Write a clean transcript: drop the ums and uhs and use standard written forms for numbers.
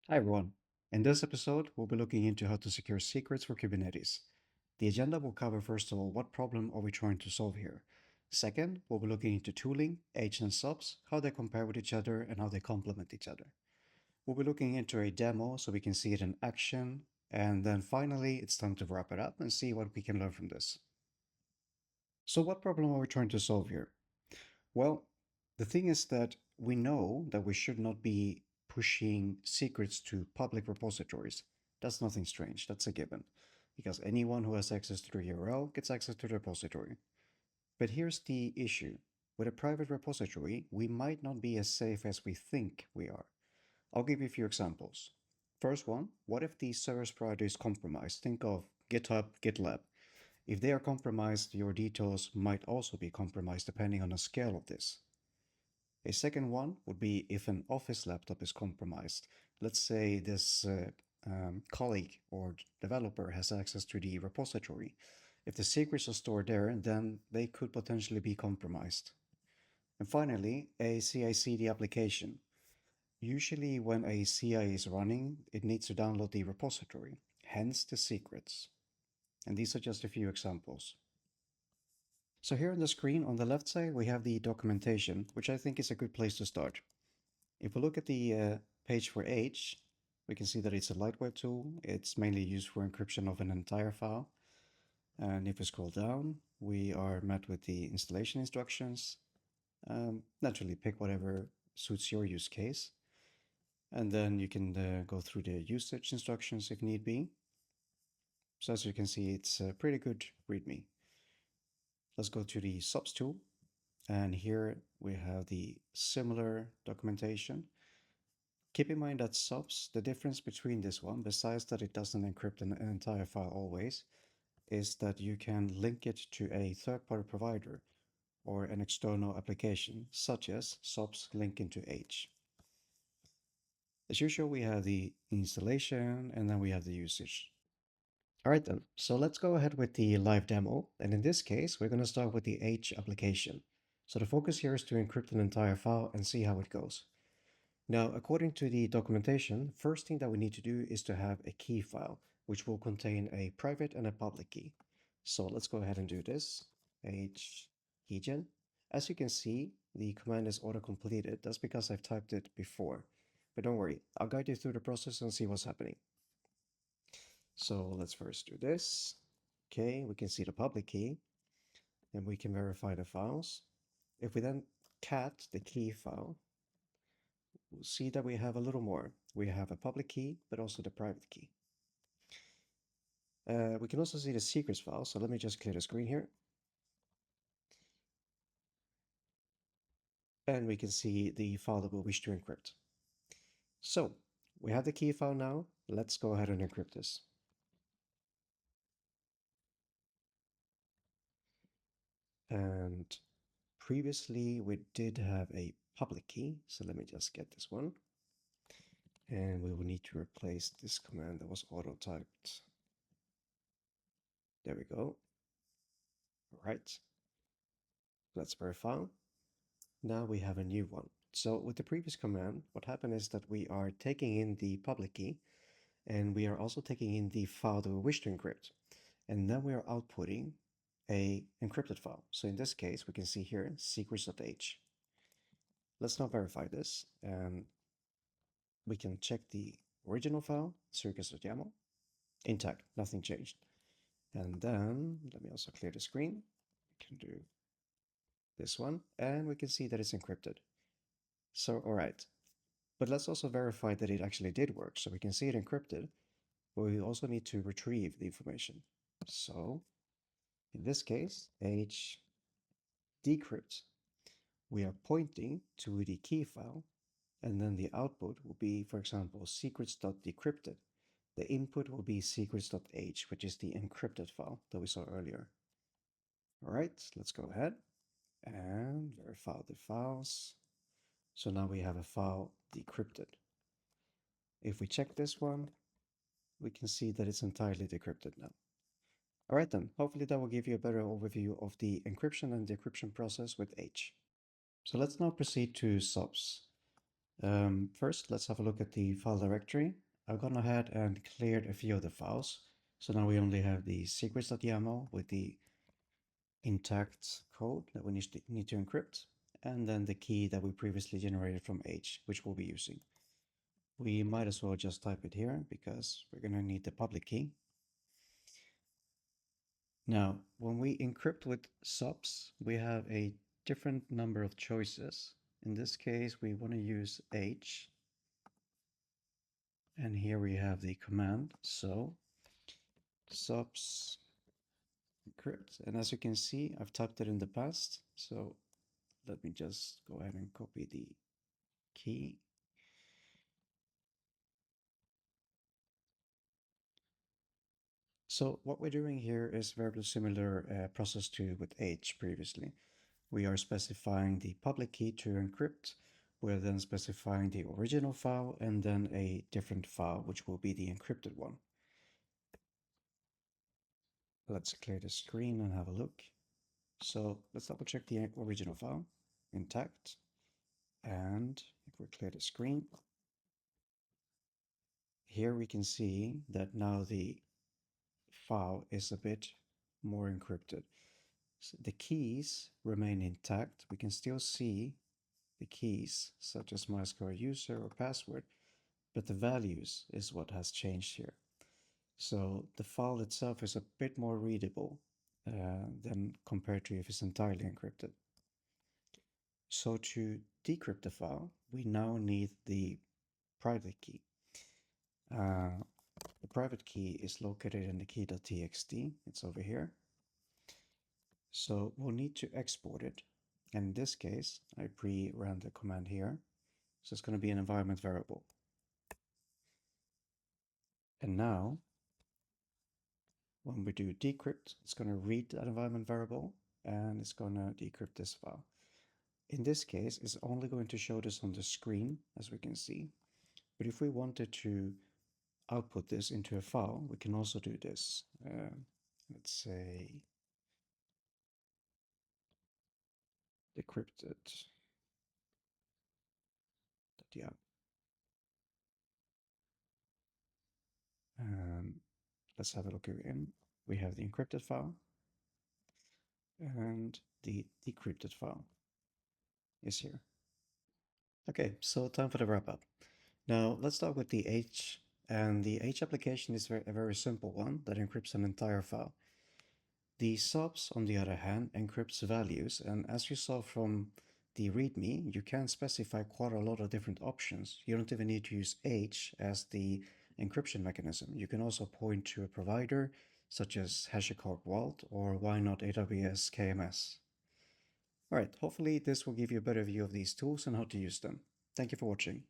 Hi everyone. In this episode, we'll be looking into how to secure secrets for Kubernetes. The agenda will cover first of all, what problem are we trying to solve here? Second, we'll be looking into tooling, AGE and SOPS, how they compare with each other and how they complement each other. We'll be looking into a demo so we can see it in action. And then finally, it's time to wrap it up and see what we can learn from this. So what problem are we trying to solve here? Well, the thing is that we know that we should not be pushing secrets to public repositories. That's nothing strange, that's a given, because anyone who has access to the URL gets access to the repository. But here's the issue. With a private repository, we might not be as safe as we think we are. I'll give you a few examples. First one, what if the service provider is compromised? Think of GitHub, GitLab. If they are compromised, your details might also be compromised depending on the scale of this. A second one would be if an office laptop is compromised. Let's say this colleague or developer has access to the repository. If the secrets are stored there, then they could potentially be compromised. And finally, a CI/CD application. Usually when a CI is running, it needs to download the repository, hence the secrets. And these are just a few examples. So here on the screen on the left side, we have the documentation, which I think is a good place to start. If we look at the page for AGE, we can see that it's a lightweight tool. It's mainly used for encryption of an entire file. And if we scroll down, we are met with the installation instructions. Naturally, pick whatever suits your use case. And then you can go through the usage instructions if need be. So as you can see, it's a pretty good README. Let's go to the SOPS tool. And here we have the similar documentation. Keep in mind that SOPS, the difference between this one, besides that it doesn't encrypt an entire file always, is that you can link it to a third-party provider or an external application, such as SOPS link into AGE. As usual, we have the installation and then we have the usage. All right then, so let's go ahead with the live demo. And in this case, we're going to start with the AGE application. So the focus here is to encrypt an entire file and see how it goes. Now, according to the documentation, first thing that we need to do is to have a key file, which will contain a private and a public key. So let's go ahead and do this. AGE keygen. As you can see, the command is auto-completed. That's because I've typed it before. But don't worry, I'll guide you through the process and see what's happening. So let's first do this. Okay, we can see the public key, and we can verify the files. If we then cat the key file, we'll see that we have a little more. We have a public key, but also the private key. We can also see the secrets file, so let me just clear the screen here. And we can see the file that we wish to encrypt. So, we have the key file now. Let's go ahead and encrypt this. And previously we did have a public key, so let me just get this one. And we will need to replace this command that was auto-typed. There we go. All right. Let's verify. Now we have a new one. So with the previous command, what happened is that we are taking in the public key, and we are also taking in the file that we wish to encrypt. And then we are outputting a encrypted file. So in this case, we can see here secrets.h. Let's now verify this, and we can check the original file, circus.yaml, intact, nothing changed. And then let me also clear the screen. We can do this one, and we can see that it's encrypted. So, all right. But let's also verify that it actually did work. So we can see it encrypted, but we also need to retrieve the information. So in this case, h decrypt, we are pointing to the key file, and then the output will be, for example, secrets.decrypted. The input will be secrets.h, which is the encrypted file that we saw earlier. All right, let's go ahead and verify the files. So now we have a file decrypted. If we check this one, we can see that it's entirely decrypted now. All right then, hopefully that will give you a better overview of the encryption and decryption process with AGE. So let's now proceed to SOPS. First, let's have a look at the file directory. I've gone ahead and cleared a few of the files. So now we only have the secrets.yaml with the intact code that we need to encrypt, and then the key that we previously generated from AGE, which we'll be using. We might as well just type it here because we're going to need the public key. Now, when we encrypt with SOPs, we have a different number of choices. In this case, we want to use H, and here we have the command SOPs encrypt. And as you can see, I've typed it in the past, so let me just go ahead and copy the key. So what we're doing here is very similar process to with H previously. We are specifying the public key to encrypt. We're then specifying the original file and then a different file, which will be the encrypted one. Let's clear the screen and have a look. So let's double check the original file, intact. And if we clear the screen, here we can see that now the file is a bit more encrypted. So the keys remain intact. We can still see the keys, such as MySQL user or password, but the values is what has changed here. So the file itself is a bit more readable than compared to if it's entirely encrypted. So to decrypt the file, we now need the private key. The private key is located in the key.txt. It's over here. So we'll need to export it. And in this case, I pre-ran the command here. So it's going to be an environment variable. And now, when we do decrypt, it's going to read that environment variable and it's going to decrypt this file. In this case, it's only going to show this on the screen, as we can see. But if we wanted to output this into a file, we can also do this. Let's say decrypted. Yeah. Let's have a look again. We have the encrypted file and the decrypted file is here. Okay, so time for the wrap up. Now let's start with the H. And the H application is a very simple one that encrypts an entire file. The SOPs, on the other hand, encrypts values, and as you saw from the README, you can specify quite a lot of different options. You don't even need to use H as the encryption mechanism. You can also point to a provider such as HashiCorp Vault or why not AWS KMS. Alright, hopefully this will give you a better view of these tools and how to use them. Thank you for watching.